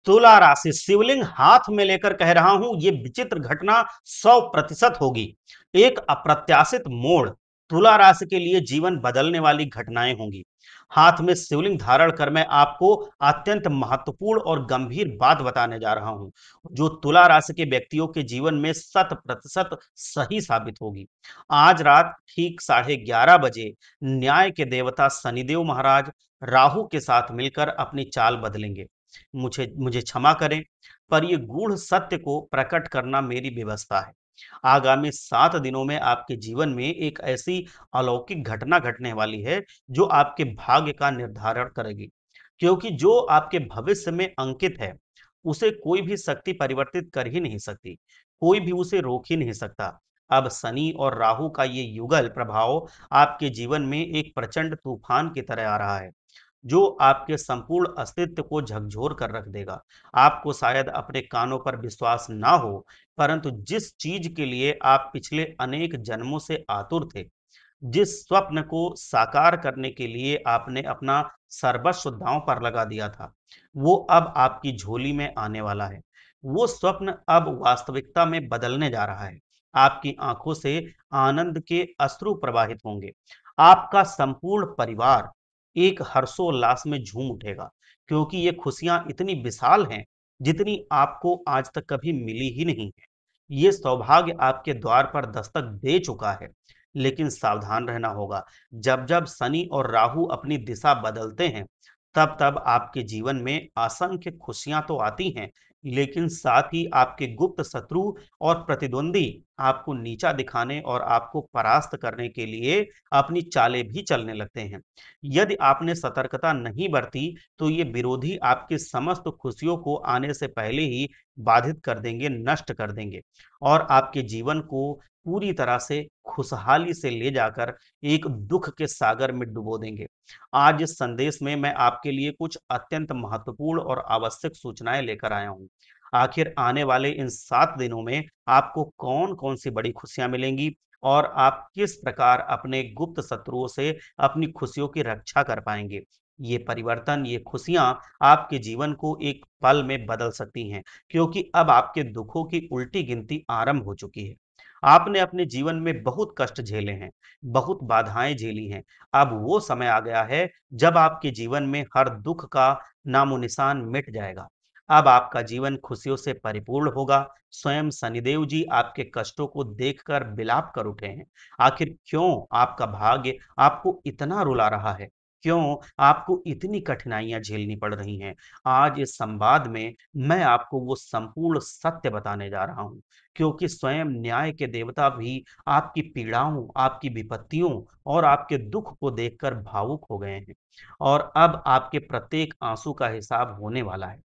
तुला राशि शिवलिंग हाथ में लेकर कह रहा हूं, ये विचित्र घटना 100% होगी। एक अप्रत्याशित मोड़, तुला राशि के लिए जीवन बदलने वाली घटनाएं होंगी। हाथ में शिवलिंग धारण कर मैं आपको अत्यंत महत्वपूर्ण और गंभीर बात बताने जा रहा हूं, जो तुला राशि के व्यक्तियों के जीवन में 100% सही साबित होगी। आज रात ठीक 11:30 बजे न्याय के देवता शनिदेव महाराज राहु के साथ मिलकर अपनी चाल बदलेंगे। मुझे मुझे क्षमा करें, पर ये गूढ़ सत्य को प्रकट करना मेरी व्यवस्था है। आगामी 7 दिनों में आपके जीवन में एक ऐसी अलौकिक घटना घटने वाली है, जो आपके भाग्य का निर्धारण करेगी। क्योंकि जो आपके भविष्य में अंकित है, उसे कोई भी शक्ति परिवर्तित कर ही नहीं सकती, कोई भी उसे रोक ही नहीं सकता। अब शनि और राहु का ये युगल प्रभाव आपके जीवन में एक प्रचंड तूफान की तरह आ रहा है, जो आपके संपूर्ण अस्तित्व को झकझोर कर रख देगा। आपको शायद अपने कानों पर विश्वास ना हो, परंतु जिस चीज के लिए आप पिछले अनेक जन्मों से आतुर थे, जिस स्वप्न को साकार करने के लिए आपने अपना सर्वस्व दांव पर लगा दिया था, वो अब आपकी झोली में आने वाला है। वो स्वप्न अब वास्तविकता में बदलने जा रहा है। आपकी आंखों से आनंद के अश्रु प्रवाहित होंगे। आपका संपूर्ण परिवार एक हर्षोल्लास में झूम उठेगा, क्योंकि ये खुशियां इतनी विशाल हैं, जितनी आपको आज तक कभी मिली ही नहीं है। ये सौभाग्य आपके द्वार पर दस्तक दे चुका है। लेकिन सावधान रहना होगा। जब जब शनि और राहु अपनी दिशा बदलते हैं, तब तब आपके जीवन में असंख्य खुशियां तो आती हैं, लेकिन साथ ही आपके गुप्त शत्रु और प्रतिद्वंदी आपको नीचा दिखाने और आपको परास्त करने के लिए अपनी चालें भी चलने लगते हैं। यदि आपने सतर्कता नहीं बरती, तो ये विरोधी आपकी समस्त खुशियों को आने से पहले ही बाधित कर देंगे, नष्ट कर देंगे और आपके जीवन को पूरी तरह से खुशहाली से ले जाकर एक दुख के सागर में डुबो देंगे। आज इस संदेश में मैं आपके लिए कुछ अत्यंत महत्वपूर्ण और आवश्यक सूचनाएं लेकर आया हूं। आखिर आने वाले इन 7 दिनों में आपको कौन कौन सी बड़ी खुशियां मिलेंगी और आप किस प्रकार अपने गुप्त शत्रुओं से अपनी खुशियों की रक्षा कर पाएंगे। ये परिवर्तन, ये खुशियां आपके जीवन को एक पल में बदल सकती हैं, क्योंकि अब आपके दुखों की उल्टी गिनती आरंभ हो चुकी है। आपने अपने जीवन में बहुत कष्ट झेले हैं, बहुत बाधाएं झेली हैं। अब वो समय आ गया है, जब आपके जीवन में हर दुख का नामो निशान मिट जाएगा। अब आपका जीवन खुशियों से परिपूर्ण होगा। स्वयं शनिदेव जी आपके कष्टों को देखकर विलाप कर उठे हैं। आखिर क्यों आपका भाग्य आपको इतना रुला रहा है? क्यों आपको इतनी कठिनाइयां झेलनी पड़ रही हैं? आज इस संवाद में मैं आपको वो संपूर्ण सत्य बताने जा रहा हूं, क्योंकि स्वयं न्याय के देवता भी आपकी पीड़ाओं, आपकी विपत्तियों और आपके दुख को देखकर भावुक हो गए हैं और अब आपके प्रत्येक आंसू का हिसाब होने वाला है।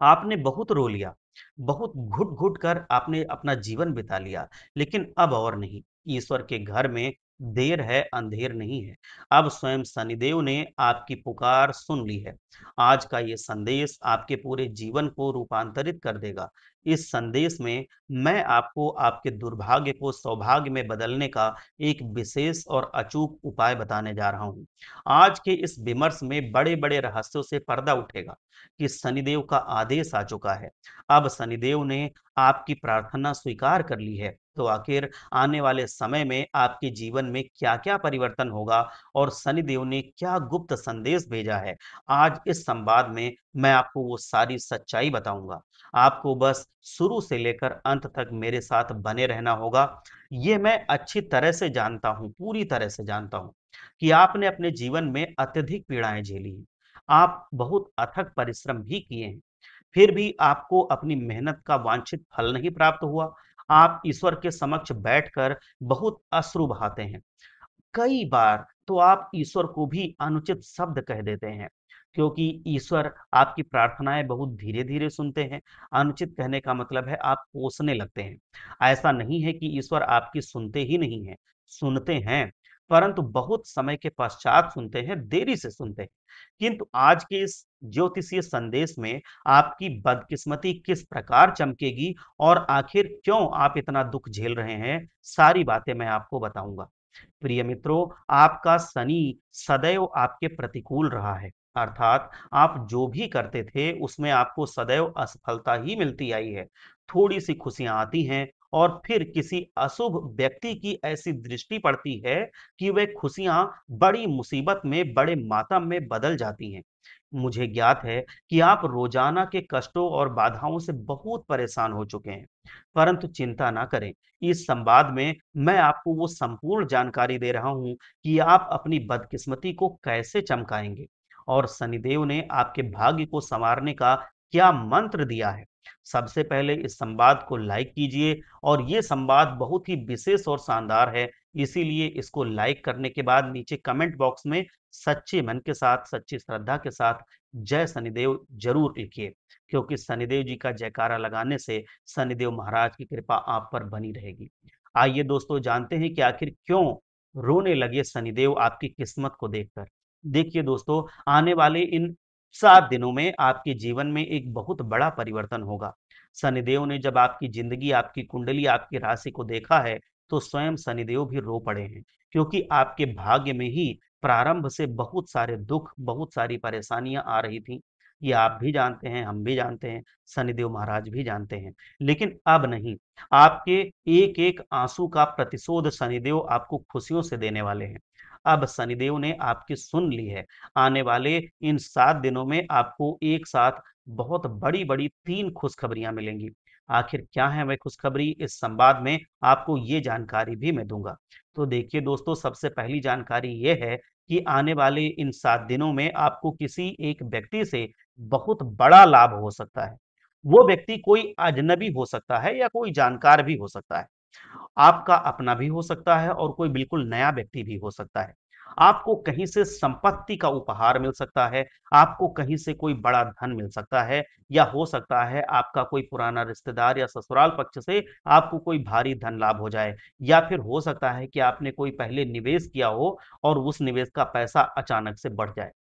आपने बहुत रो लिया, बहुत घुट-घुट कर आपने अपना जीवन बिता लिया, लेकिन अब और नहीं। ईश्वर के घर में देर है, अंधेर नहीं है। अब स्वयं शनिदेव ने आपकी पुकार सुन ली है। आज का ये संदेश आपके पूरे जीवन को रूपांतरित कर देगा। इस संदेश में मैं आपको आपके दुर्भाग्य को सौभाग्य में बदलने का एक विशेष और अचूक उपाय बताने जा रहा हूँ। आज के इस विमर्श में बड़े-बड़े रहस्यों से पर्दा उठेगा कि शनिदेव का आदेश आ चुका है। अब शनिदेव ने आपकी प्रार्थना स्वीकार कर ली है। तो आखिर आने वाले समय में आपके जीवन में क्या-क्या परिवर्तन होगा और शनिदेव ने क्या गुप्त संदेश भेजा है, आज इस संवाद में मैं आपको वो सारी सच्चाई बताऊँगा। आपको बस शुरू से लेकर अंत तक मेरे साथ बने रहना होगा। ये मैं अच्छी तरह से जानता हूँ, पूरी तरह से जानता हूँ कि आपने अपने जीवन में अत्यधिक पीड़ाएँ झेली हैं। आप बहुत अथक परिश्रम भी किए हैं, फिर भी आपको अपनी मेहनत का वांछित फल नहीं प्राप्त हुआ। आप ईश्वर के समक्ष बैठकर बहुत अश्रु बहाते हैं। कई बार तो आप ईश्वर को भी अनुचित शब्द कह देते हैं, क्योंकि ईश्वर आपकी प्रार्थनाएं बहुत धीरे-धीरे सुनते हैं। अनुचित कहने का मतलब है आप कोसने लगते हैं। ऐसा नहीं है कि ईश्वर आपकी सुनते ही नहीं हैं, सुनते हैं, परंतु बहुत समय के पश्चात सुनते हैं, देरी से सुनते हैं। किंतु आज के इस ज्योतिषीय संदेश में आपकी बदकिस्मती किस प्रकार चमकेगी और आखिर क्यों आप इतना दुख झेल रहे हैं, सारी बातें मैं आपको बताऊंगा। प्रिय मित्रों, आपका शनि सदैव आपके प्रतिकूल रहा है। अर्थात आप जो भी करते थे उसमें आपको सदैव असफलता ही मिलती आई है। थोड़ी सी खुशियां आती हैं और फिर किसी अशुभ व्यक्ति की ऐसी दृष्टि पड़ती है कि वे खुशियां बड़ी मुसीबत में, बड़े मातम में बदल जाती हैं। मुझे ज्ञात है कि आप रोजाना के कष्टों और बाधाओं से बहुत परेशान हो चुके हैं, परंतु चिंता ना करें। इस संवाद में मैं आपको वो संपूर्ण जानकारी दे रहा हूं कि आप अपनी बदकिस्मती को कैसे चमकाएंगे और शनिदेव ने आपके भाग्य को संवारने का क्या मंत्र दिया है। सबसे पहले इस संवाद को लाइक कीजिए और ये संवाद बहुत ही विशेष और शानदार है, इसीलिए इसको लाइक करने के बाद नीचे कमेंट बॉक्स में सच्चे मन के साथ, सच्ची श्रद्धा के साथ जय शनिदेव जरूर लिखिए, क्योंकि शनिदेव जी का जयकारा लगाने से शनिदेव महाराज की कृपा आप पर बनी रहेगी। आइए दोस्तों, जानते हैं कि आखिर क्यों रोने लगे शनिदेव आपकी किस्मत को देखकर। देखिए दोस्तों, आने वाले इन 7 दिनों में आपके जीवन में एक बहुत बड़ा परिवर्तन होगा। शनिदेव ने जब आपकी ज़िंदगी, आपकी कुंडली, आपकी राशि को देखा है, तो स्वयं शनिदेव भी रो पड़े हैं, क्योंकि आपके भाग्य में ही प्रारंभ से बहुत सारे दुःख, बहुत सारी परेशानियाँ आ रही थीं। ये आप भी जानते हैं, हम भी जानते हैं, शनिदेव महाराज भी जानते हैं। लेकिन अब नहीं, आपके एक-एक आँसू का प्रतिशोध शनिदेव आपको खुशियों से देने वाले हैं। अब शनिदेव ने आपकी सुन ली है। आने वाले इन 7 दिनों में आपको एक साथ बहुत बड़ी-बड़ी 3 खुशखबरियाँ मिलेंगी। आखिर क्या है वह खुशखबरी? इस संवाद में आपको ये जानकारी भी मैं दूँगा। तो देखिए दोस्तों, सबसे पहली जानकारी ये है कि आने वाले इन 7 दिनों में आपको किसी एक व्यक्ति से बहुत बड़ा लाभ हो सकता है। वो व्यक्ति कोई अजनबी हो सकता है या कोई जानकार भी हो सकता है। आपका अपना भी हो सकता है और कोई बिल्कुल नया व्यक्ति भी हो सकता है। आपको कहीं से संपत्ति का उपहार मिल सकता है, आपको कहीं से कोई बड़ा धन मिल सकता है, या हो सकता है आपका कोई पुराना रिश्तेदार या ससुराल पक्ष से आपको कोई भारी धन लाभ हो जाए, या फिर हो सकता है कि आपने कोई पहले निवेश किया हो और उस निवेश का पैसा अचानक से बढ़ जाए।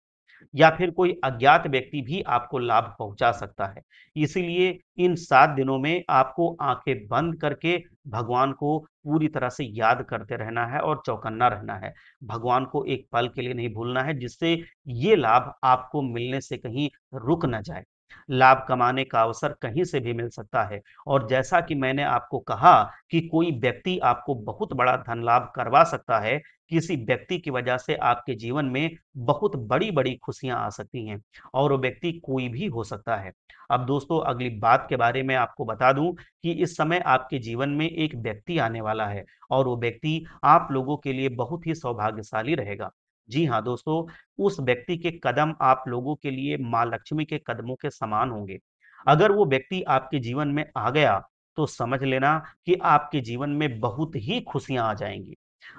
या फिर कोई अज्ञात व्यक्ति भी आपको लाभ पहुंचा सकता है। इसीलिए इन 7 दिनों में आपको आंखें बंद करके भगवान को पूरी तरह से याद करते रहना है और चौकन्ना रहना है। भगवान को एक पल के लिए नहीं भूलना है, जिससे ये लाभ आपको मिलने से कहीं रुक ना जाए। लाभ कमाने का अवसर कहीं से भी मिल सकता है, और जैसा कि मैंने आपको कहा कि कोई व्यक्ति आपको बहुत बड़ा धन लाभ करवा सकता है, किसी व्यक्ति की वजह से आपके जीवन में बहुत बड़ी-बड़ी खुशियाँ आ सकती हैं, और वो व्यक्ति कोई भी हो सकता है। अब दोस्तों, अगली बात के बारे में आपको बता दूँ कि इस समय आपके जीवन में एक व्यक्ति आने वाला है, और वो व्यक्ति आप लोगों के लिए बहुत ही सौभाग्यशाली रहेगा। जी हाँ दोस्तों, उस व्यक्ति के कदम आप लोगों के लिए माँ लक्ष्मी के कदमों के समान होंगे। अगर वो व्यक्ति आपके जीवन में आ गया, तो समझ लेना कि आपके जीवन में बहुत ही खुशियाँ आ जाएँगी।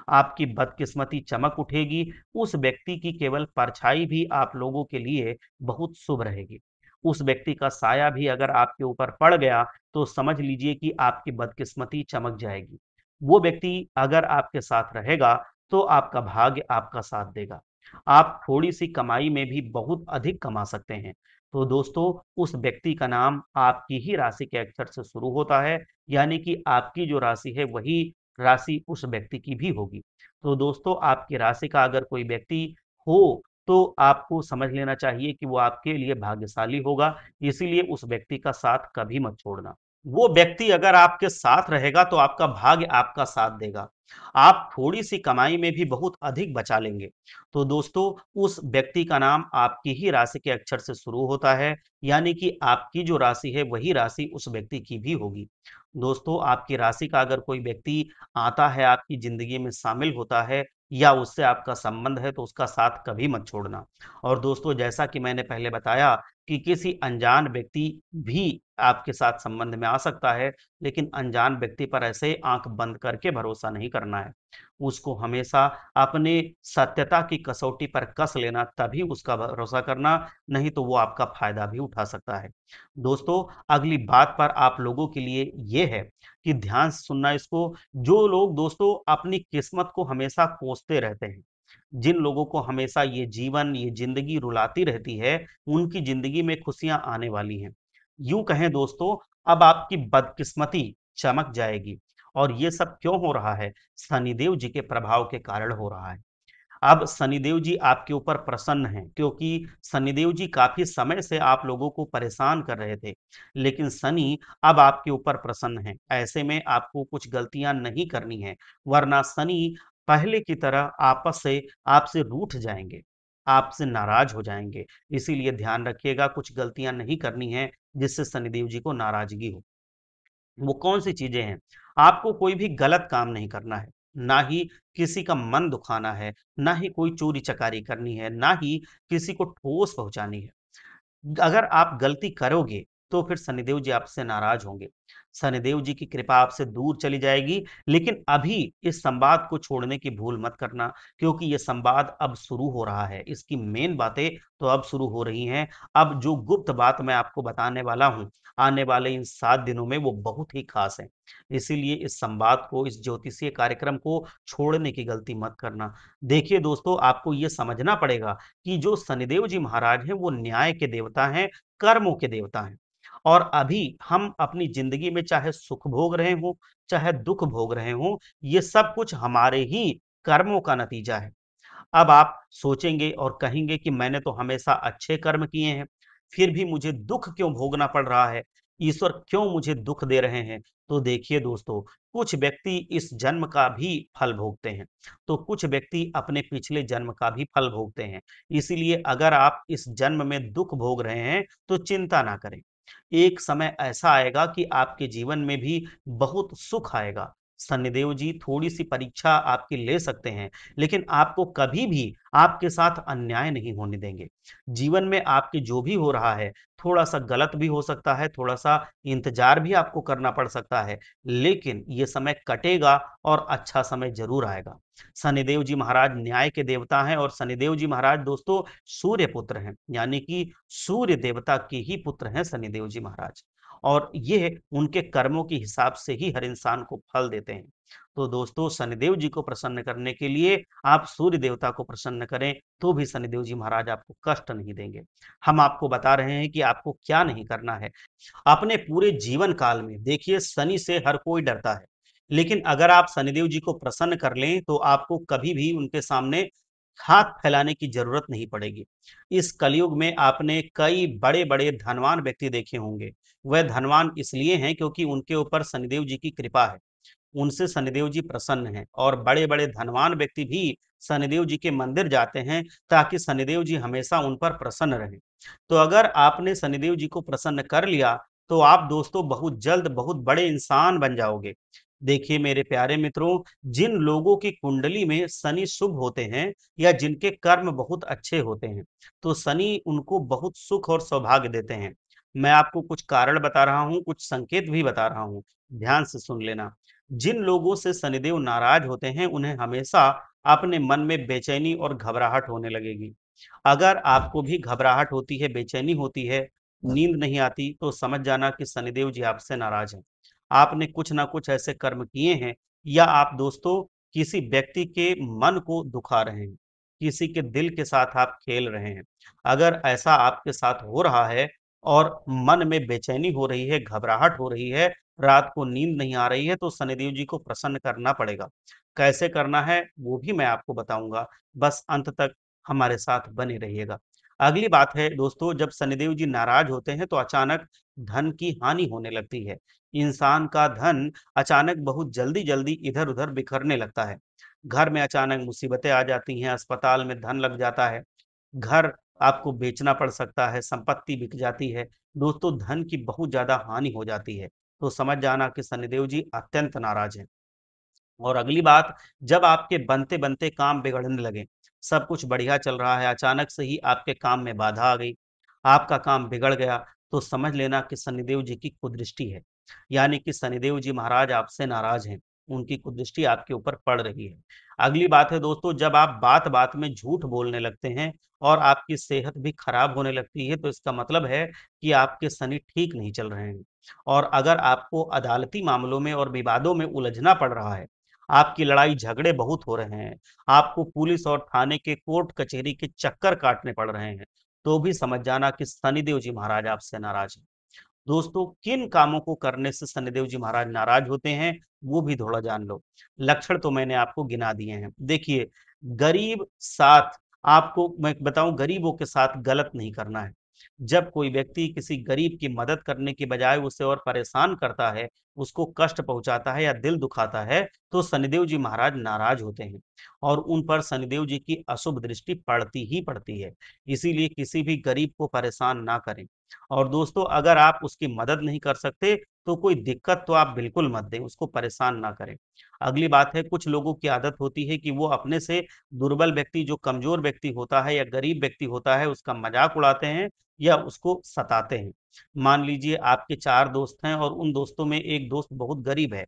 आपकी बदकिस्मती चमक उठेगी, उस व्यक्ति की केवल परछाई भी आप लोगों के लिए बहुत शुभ रहेगी। उस व्यक्ति का साया भी अगर आपके ऊपर पड़ गया, तो समझ लीजिए कि आपकी बदकिस्मती चमक जाएगी। वो व्यक्ति अगर आपके साथ रहेगा, तो आपका भाग्य आपका साथ देगा। आप थोड़ी-सी कमाई में भी बहुत अधिक कमा सकते हैं। तो दोस्तों, उस व्यक्ति का नाम आपकी ही राशि के अक्षर से शुरू होता है, यानी कि आपकी जो राशि है वही राशि उस व्यक्ति की भी होगी। तो दोस्तों, आपकी राशि का अगर कोई व्यक्ति हो, तो आपको समझ लेना चाहिए कि वो आपके लिए भाग्यशाली होगा, इसीलिए उस व्यक्ति का साथ कभी मत छोड़ना। वो व्यक्ति अगर आपके साथ रहेगा, तो आपका भाग्य आपका साथ देगा। आप थोड़ी-सी कमाई में भी बहुत अधिक बचा लेंगे। तो दोस्तों, उस व्यक्ति का नाम आपकी ही राशि के अक्षर से शुरू होता है, यानी कि आपकी जो राशि है, वही राशि उस व्यक्ति की भी होगी। दोस्तों, आपकी राशि का अगर कोई व्यक्ति आता है, आपकी ज़िंदगी में शामिल होता है, या उससे आपका संबंध है, तो उसका साथ कभी मत छोड़ना। और दोस्तों, जैसा कि मैंने पहले बताया कि किसी अनजान व्यक्ति भी आपके साथ संबंध में आ सकता है, लेकिन अनजान व्यक्ति पर ऐसे आँख बंद करके भरोसा नहीं करना है। उसको हमेशा अपने सत्यता की कसौटी पर कस लेना, तभी उसका भरोसा करना, नहीं तो वो आपका फ़ायदा भी उठा सकता है। दोस्तों, अगली बात पर आप लोगों के लिए ये है कि ध्यान से सुनना इसको। जो लोग दोस्तों अपनी किस्मत को हमेशा कोसते रहते हैं, जिन लोगों को हमेशा ये जीवन, ये ज़िंदगी रुलाती रहती है, उनकी ज़िंदगी में खुशियाँ आने वाली हैं। यूँ कहें दोस्तों, अब आपकी बदकिस्मती चमक जाएगी, और ये सब क्यों हो रहा है? शनिदेव जी के प्रभाव के कारण हो रहा है। अब शनिदेव जी आपके ऊपर प्रसन्न हैं क्योंकि शनिदेव जी काफ़ी समय से आप लोगों को परेशान कर रहे थे। लेकिन शनि अब आपके ऊपर प्रसन्न हैं। ऐसे में आपको कुछ गलतियाँ नहीं करनी हैं, वरना शनि पहले की तरह आपस से आपसे रूठ जाएँगे, आपसे नाराज़ हो जाएँगे। इसीलिए ध्यान रखिएगा कुछ गलतियाँ नहीं करनी हैं, जिससे शनिदेव जी को नाराज़गी हो। वो कौन-सी चीज़ें हैं? आपको कोई भी गलत काम नहीं करना है, ना ही किसी का मन दुखाना है, ना ही कोई चोरी-चकारी करनी है, ना ही किसी को ठोस पहुँचानी है। अगर आप गलती करोगे, तो फिर शनिदेव जी आपसे नाराज़ होंगे। शनिदेव जी की कृपा आपसे दूर चली जाएगी, लेकिन अभी इस संवाद को छोड़ने की भूल मत करना, क्योंकि ये संवाद अब शुरू हो रहा है। इसकी मेन बातें तो अब शुरू हो रही हैं। अब जो गुप्त बात मैं आपको बताने वाला हूँ, आने वाले इन 7 दिनों में, वो बहुत ही ख़ास है। इसीलिए इस संवाद को, इस ज्योतिषीय कार्यक्रम को छोड़ने की गलती मत करना। देखिए दोस्तों, आपको ये समझना पड़ेगा कि जो शनिदेव जी महाराज हैं वो न्याय के देवता हैं, कर्मों के देवता हैं। और अभी हम अपनी ज़िंदगी में चाहे सुख भोग रहे हों, चाहे दुःख भोग रहे हों, ये सब कुछ हमारे ही कर्मों का नतीजा है। अब आप सोचेंगे और कहेंगे कि मैंने तो हमेशा अच्छे कर्म किए हैं, फिर भी मुझे दुःख क्यों भोगना पड़ रहा है? ईश्वर क्यों मुझे दुःख दे रहे हैं? तो देखिए दोस्तों, कुछ व्यक्ति इस जन्म का भी फल भोगते हैं, तो कुछ व्यक्ति अपने पिछले जन्म का भी फल भोगते हैं। इसीलिए अगर आप इस जन्म में दुःख भोग रहे हैं, तो चिंता ना करें। एक समय ऐसा आएगा कि आपके जीवन में भी बहुत सुख आएगा। शनिदेव जी थोड़ी-सी परीक्षा आपकी ले सकते हैं, लेकिन आपको कभी भी आपके साथ अन्याय नहीं होने देंगे। जीवन में आपके जो भी हो रहा है, थोड़ा-सा गलत भी हो सकता है, थोड़ा-सा इंतज़ार भी आपको करना पड़ सकता है, लेकिन ये समय कटेगा और अच्छा समय ज़रूर आएगा। शनिदेव जी महाराज न्याय के देवता हैं और शनिदेव जी महाराज दोस्तों सूर्य पुत्र हैं, यानी कि सूर्य देवता के ही पुत्र हैं शनिदेव जी महाराज। और ये उनके कर्मों के हिसाब से ही हर इंसान को फल देते हैं। तो दोस्तों शनिदेव जी को प्रसन्न करने के लिए आप सूर्य देवता को प्रसन्न करें, तो भी शनिदेव जी महाराज आपको कष्ट नहीं देंगे। हम आपको बता रहे हैं कि आपको क्या नहीं करना है। अपने पूरे जीवन काल में देखिए शनि से हर कोई डरता है, लेकिन अगर आप शनिदेव जी को प्रसन्न कर लें, तो आपको कभी भी उनके सामने हाथ फैलाने की ज़रूरत नहीं पड़ेगी। इस कलयुग में आपने कई बड़े-बड़े धनवान व्यक्ति देखे होंगे। वह धनवान इसलिए हैं क्योंकि उनके ऊपर शनिदेव जी की कृपा है। उनसे शनिदेव जी प्रसन्न हैं और बड़े-बड़े धनवान व्यक्ति भी शनिदेव जी के मंदिर जाते हैं ताकि शनिदेव जी हमेशा उन पर प्रसन्न रहें। तो अगर आपने शनिदेव जी को प्रसन्न कर लिया, तो आप दोस्तों बहुत जल्द बहुत बड़े इंसान बन जाओगे। देखिए मेरे प्यारे मित्रों, जिन लोगों की कुंडली में शनि शुभ होते हैं या जिनके कर्म बहुत अच्छे होते हैं, तो शनि उनको बहुत सुख और सौभाग्य देते हैं। मैं आपको कुछ कारण बता रहा हूँ, कुछ संकेत भी बता रहा हूँ, ध्यान से सुन लेना। जिन लोगों से शनिदेव नाराज होते हैं, उन्हें हमेशा अपने मन में बेचैनी और घबराहट होने लगेगी। अगर आपको भी घबराहट होती है, बेचैनी होती है, नींद नहीं आती, तो समझ जाना कि शनिदेव जी आपसे नाराज हैं। आपने कुछ ना कुछ ऐसे कर्म किए हैं या आप दोस्तों किसी व्यक्ति के मन को दुखा रहे हैं, किसी के दिल के साथ आप खेल रहे हैं। अगर ऐसा आपके साथ हो रहा है और मन में बेचैनी हो रही है, घबराहट हो रही है, रात को नींद नहीं आ रही है, तो शनिदेव जी को प्रसन्न करना पड़ेगा। कैसे करना है, वो भी मैं आपको बताऊँगा। बस अंत तक हमारे साथ बने रहिएगा। अगली बात है दोस्तों, जब शनिदेव जी नाराज़ होते हैं, तो अचानक धन की हानि होने लगती है। इंसान का धन अचानक बहुत जल्दी-जल्दी इधर-उधर बिखरने लगता है। घर में अचानक मुसीबतें आ जाती हैं, अस्पताल में धन लग जाता है, घर आपको बेचना पड़ सकता है, संपत्ति बिक जाती है। दोस्तों धन की बहुत ज़्यादा हानि हो जाती है। तो समझ जाना कि शनिदेव जी अत्यंत नाराज़ हैं। और अगली बात, जब आपके बनते-बनते काम बिगड़ने लगे, सब कुछ बढ़िया चल रहा है, अचानक से ही आपके काम में बाधा आ गई, आपका काम बिगड़ गया, तो समझ लेना कि शनिदेव जी की कुदृष्टि है। यानी कि शनिदेव जी महाराज आपसे नाराज़ हैं, उनकी कुदृष्टि आपके ऊपर पड़ रही है। अगली बात है दोस्तों, जब आप बात-बात में झूठ बोलने लगते हैं और आपकी सेहत भी खराब होने लगती है, तो इसका मतलब है कि आपके शनि ठीक नहीं चल रहे हैं। और अगर आपको अदालती मामलों में और विवादों में उलझना पड़ रहा है, आपकी लड़ाई झगड़े बहुत हो रहे हैं, आपको पुलिस और थाने के कोर्ट कचहरी के चक्कर काटने पड़ रहे हैं, तो भी समझ जाना कि शनिदेव जी महाराज आपसे नाराज़ हैं। दोस्तों किन कामों को करने से शनिदेव जी महाराज नाराज होते हैं, वो भी थोड़ा जान लो। लक्षण तो मैंने आपको गिना दिए हैं। देखिए, गरीब साथ आपको मैं बताऊं, गरीबों के साथ गलत नहीं करना है। जब कोई व्यक्ति किसी गरीब की मदद करने की बजाय उसे और परेशान करता है, उसको कष्ट पहुंचाता है या दिल दुखाता है, तो शनिदेव जी महाराज नाराज होते हैं और उन पर शनिदेव जी की अशुभ दृष्टि पड़ती ही पड़ती है। इसीलिए किसी भी गरीब को परेशान ना करें। और दोस्तों अगर आप उसकी मदद नहीं कर सकते तो कोई दिक्कत तो आप बिल्कुल मत दें, उसको परेशान ना करें। अगली बात है, कुछ लोगों की आदत होती है कि वो अपने से दुर्बल व्यक्ति, जो कमजोर व्यक्ति होता है या गरीब व्यक्ति होता है, उसका मजाक उड़ाते हैं या उसको सताते हैं। मान लीजिए आपके 4 दोस्त हैं और उन दोस्तों में एक दोस्त बहुत गरीब है,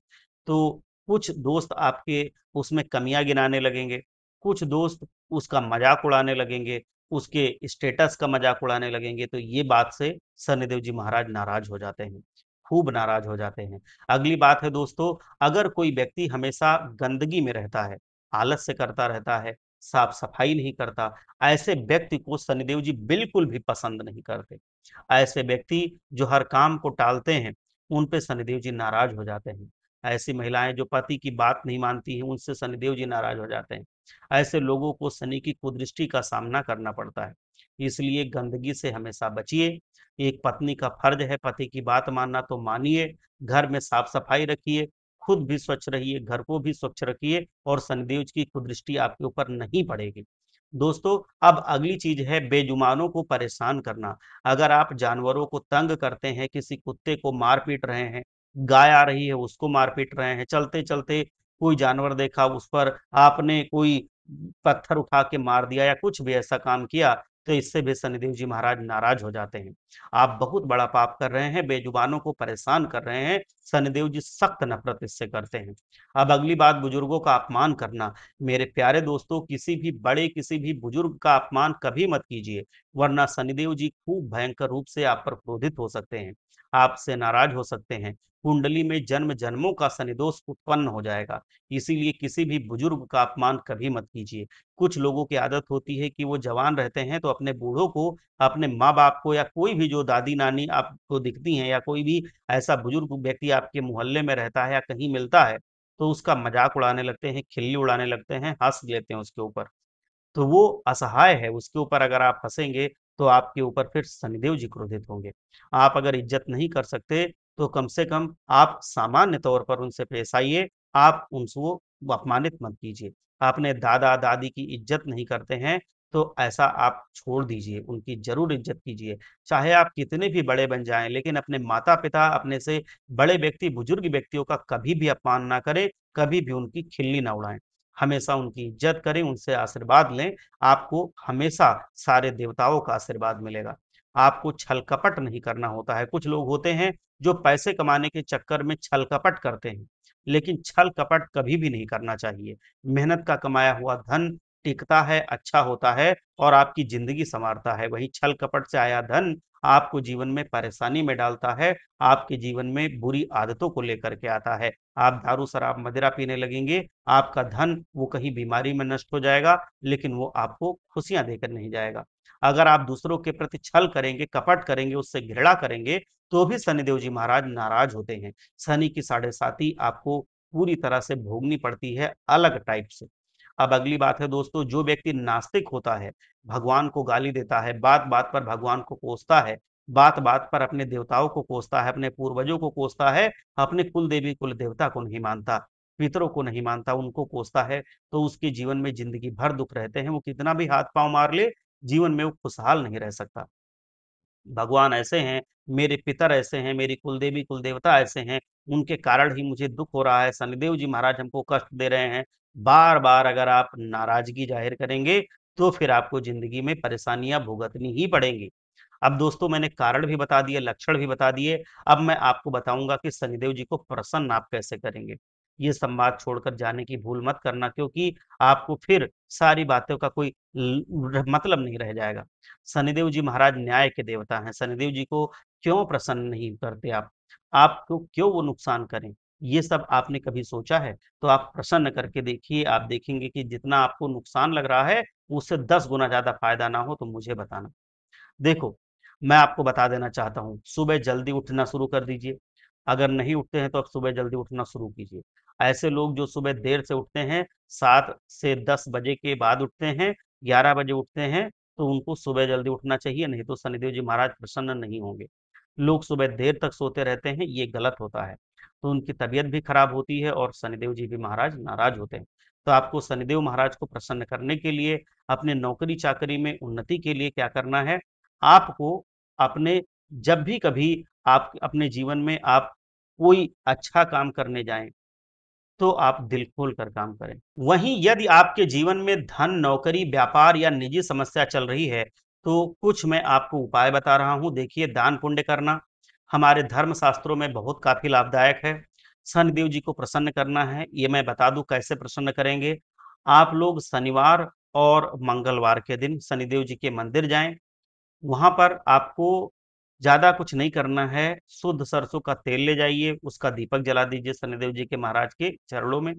तो कुछ दोस्त आपके उसमें कमियां गिनाने लगेंगे, कुछ दोस्त उसका मजाक उड़ाने लगेंगे, उसके स्टेटस का मजाक उड़ाने लगेंगे, तो ये बात से शनिदेव जी महाराज नाराज हो जाते हैं, खूब नाराज हो जाते हैं। अगली बात है दोस्तों, अगर कोई व्यक्ति हमेशा गंदगी में रहता है, आलस्य करता रहता है, साफ सफाई नहीं करता, ऐसे व्यक्ति को शनिदेव जी बिल्कुल भी पसंद नहीं करते। ऐसे व्यक्ति जो हर काम को टालते हैं, उन पे शनिदेव जी नाराज हो जाते हैं। ऐसी महिलाएं जो पति की बात नहीं मानती हैं, उनसे शनिदेव जी नाराज हो जाते हैं। ऐसे लोगों को शनि की कुदृष्टि का सामना करना पड़ता है। इसलिए गंदगी से हमेशा बचिए। एक पत्नी का फर्ज है पति की बात मानना, तो मानिए। घर में साफ सफाई रखिए, खुद भी स्वच्छ रहिए, घर को भी स्वच्छ रखिए और शनिदेव जी की कुदृष्टि आपके ऊपर नहीं पड़ेगी। दोस्तों अब अगली चीज है बेजुबानों को परेशान करना। अगर आप जानवरों को तंग करते हैं, किसी कुत्ते को मार पीट रहे हैं, गाय आ रही है उसको मार पीट रहे हैं, चलते चलते कोई जानवर देखा उस पर आपने कोई पत्थर उठा के मार दिया या कुछ भी ऐसा काम किया, तो इससे भी शनिदेव जी महाराज नाराज हो जाते हैं। आप बहुत बड़ा पाप कर रहे हैं, बेजुबानों को परेशान कर रहे हैं, शनिदेव जी सख्त नफरत इससे करते हैं। अब अगली बात, बुजुर्गों का अपमान करना। मेरे प्यारे दोस्तों, किसी भी बड़े, किसी भी बुजुर्ग का अपमान कभी मत कीजिए, वरना शनिदेव जी खूब भयंकर रूप से आप पर क्रोधित हो सकते हैं, आपसे नाराज हो सकते हैं। कुंडली में जन्म जन्मों का शनिदोष उत्पन्न हो जाएगा। इसीलिए किसी भी बुजुर्ग का अपमान कभी मत कीजिए। कुछ लोगों की आदत होती है कि वो जवान रहते हैं तो अपने बूढ़ों को, अपने माँ बाप को या कोई भी जो दादी नानी आपको दिखती हैं या कोई भी ऐसा बुजुर्ग व्यक्ति आपके मोहल्ले में रहता है या कहीं मिलता है, तो उसका मजाक उड़ाने लगते हैं, खिल्ली उड़ाने लगते हैं, हंस लेते हैं उसके ऊपर। तो वो असहाय है, उसके ऊपर अगर आप हँसेंगे, तो आपके ऊपर फिर शनिदेव जी क्रोधित होंगे। आप अगर इज़्ज़त नहीं कर सकते, तो कम से कम आप सामान्य तौर पर उनसे पेश आइए, आप उनको अपमानित मत कीजिए। अपने दादा-दादी की इज़्ज़त नहीं करते हैं, तो ऐसा आप छोड़ दीजिए, उनकी ज़रूर इज़्ज़त कीजिए। चाहे आप कितने भी बड़े बन जाएँ, लेकिन अपने माता-पिता, अपने से बड़े व्यक्ति, बुजुर्ग व्यक्तियों का कभी भी अपमान ना करें, कभी भी उनकी खिल्ली ना उड़ाएँ। हमेशा उनकी इज्जत करें, उनसे आशीर्वाद लें, आपको हमेशा सारे देवताओं का आशीर्वाद मिलेगा। आपको छल-कपट नहीं करना होता है। कुछ लोग होते हैं जो पैसे कमाने के चक्कर में छल-कपट करते हैं, लेकिन छल-कपट कभी भी नहीं करना चाहिए। मेहनत का कमाया हुआ धन टिकता है, अच्छा होता है और आपकी ज़िंदगी सँवारता है। वहीं छल-कपट से आया धन आपको जीवन में परेशानी में डालता है, आपके जीवन में बुरी आदतों को लेकर के आता है। आप दारू, शराब, मदिरा पीने लगेंगे, आपका धन वो कहीं बीमारी में नष्ट हो जाएगा, लेकिन वो आपको खुशियाँ देकर नहीं जाएगा। अगर आप दूसरों के प्रति छल करेंगे, कपट करेंगे, उससे घृणा करेंगे, तो भी शनिदेव जी महाराज नाराज होते हैं। शनि की साढ़े साती आपको पूरी तरह से भोगनी पड़ती है, अलग टाइप से। अब अगली बात है दोस्तों, जो व्यक्ति नास्तिक होता है, भगवान को गाली देता है, बात-बात पर भगवान को कोसता है, बात-बात पर अपने देवताओं को कोसता है, अपने पूर्वजों को कोसता है, अपने कुल देवी, कुल देवता को नहीं मानता, पितरों को नहीं मानता, उनको कोसता है, तो उसके जीवन में ज़िंदगी भर दुःख रहते हैं। वो कितना भी हाथ-पाँव मार ले, जीवन में वो खुशहाल नहीं रह सकता। भगवान ऐसे हैं, मेरे पितर ऐसे हैं, मेरी कुलदेवी, कुलदेवता ऐसे हैं, उनके कारण ही मुझे दुःख हो रहा है, शनिदेव जी महाराज हमको कष्ट दे रहे हैं। बार-बार अगर आप नाराज़गी ज़ाहिर करेंगे, तो फिर आपको ज़िंदगी में परेशानियाँ भुगतनी ही पड़ेंगी। अब दोस्तों मैंने कारण भी बता दिए, लक्षण भी बता दिए, अब मैं आपको बताऊँगा कि शनिदेव जी को प्रसन्न आप कैसे करेंगे। ये संवाद छोड़कर जाने की भूल मत करना, क्योंकि आपको फिर सारी बातों का कोई मतलब नहीं रह जाएगा। शनिदेव जी महाराज न्याय के देवता हैं, शनिदेव जी को क्यों प्रसन्न नहीं करते आप? आपको क्यों वो नुकसान करें? ये सब आपने कभी सोचा है? तो आप प्रसन्न करके देखिए, आप देखेंगे कि जितना आपको नुकसान लग रहा है, उससे 10 गुना ज़्यादा फ़ायदा ना हो तो मुझे बताना। देखो, मैं आपको बता देना चाहता हूँ, सुबह जल्दी उठना शुरू कर दीजिए। अगर नहीं उठते हैं तो अब सुबह जल्दी उठना शुरू कीजिए। ऐसे लोग जो सुबह देर से उठते हैं, 7 से 10 बजे के बाद उठते हैं, 11 बजे उठते हैं, तो उनको सुबह जल्दी उठना चाहिए, नहीं तो शनिदेव जी महाराज प्रसन्न नहीं होंगे। लोग सुबह देर तक सोते रहते हैं, ये गलत होता है। तो उनकी तबीयत भी खराब होती है और शनिदेव जी भी महाराज नाराज होते हैं। तो आपको शनिदेव महाराज को प्रसन्न करने के लिए, अपने नौकरी चाकरी में उन्नति के लिए क्या करना है, आपको अपने जब भी कभी आप अपने जीवन में आप कोई अच्छा काम करने जाएं, तो आप दिल खोल कर काम करें। वहीं यदि आपके जीवन में धन, नौकरी, व्यापार या निजी समस्या चल रही है, तो कुछ मैं आपको उपाय बता रहा हूँ। देखिए, दान पुण्य करना हमारे धर्म शास्त्रों में बहुत काफी लाभदायक है। शनिदेव जी को प्रसन्न करना है, ये मैं बता दूं कैसे प्रसन्न करेंगे। आप लोग शनिवार और मंगलवार के दिन शनिदेव जी के मंदिर जाएं। वहां पर आपको ज्यादा कुछ नहीं करना है, शुद्ध सरसों का तेल ले जाइए, उसका दीपक जला दीजिए शनिदेव जी के महाराज के चरणों में,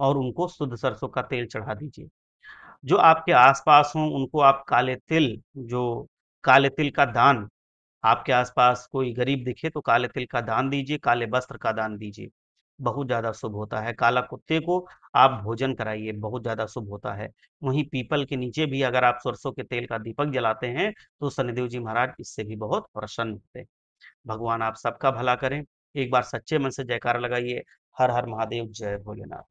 और उनको शुद्ध सरसों का तेल चढ़ा दीजिए। जो आपके आसपास हों उनको आप जो काले तिल का दान, आपके आसपास कोई गरीब दिखे तो काले तिल का दान दीजिए, काले वस्त्र का दान दीजिए, बहुत ज्यादा शुभ होता है। काला कुत्ते को आप भोजन कराइए, बहुत ज्यादा शुभ होता है। वहीं पीपल के नीचे भी अगर आप सरसों के तेल का दीपक जलाते हैं, तो शनिदेव जी महाराज इससे भी बहुत प्रसन्न होते हैं। भगवान आप सबका भला करें। एक बार सच्चे मन से जयकारा लगाइए, हर हर महादेव, जय भोलेनाथ।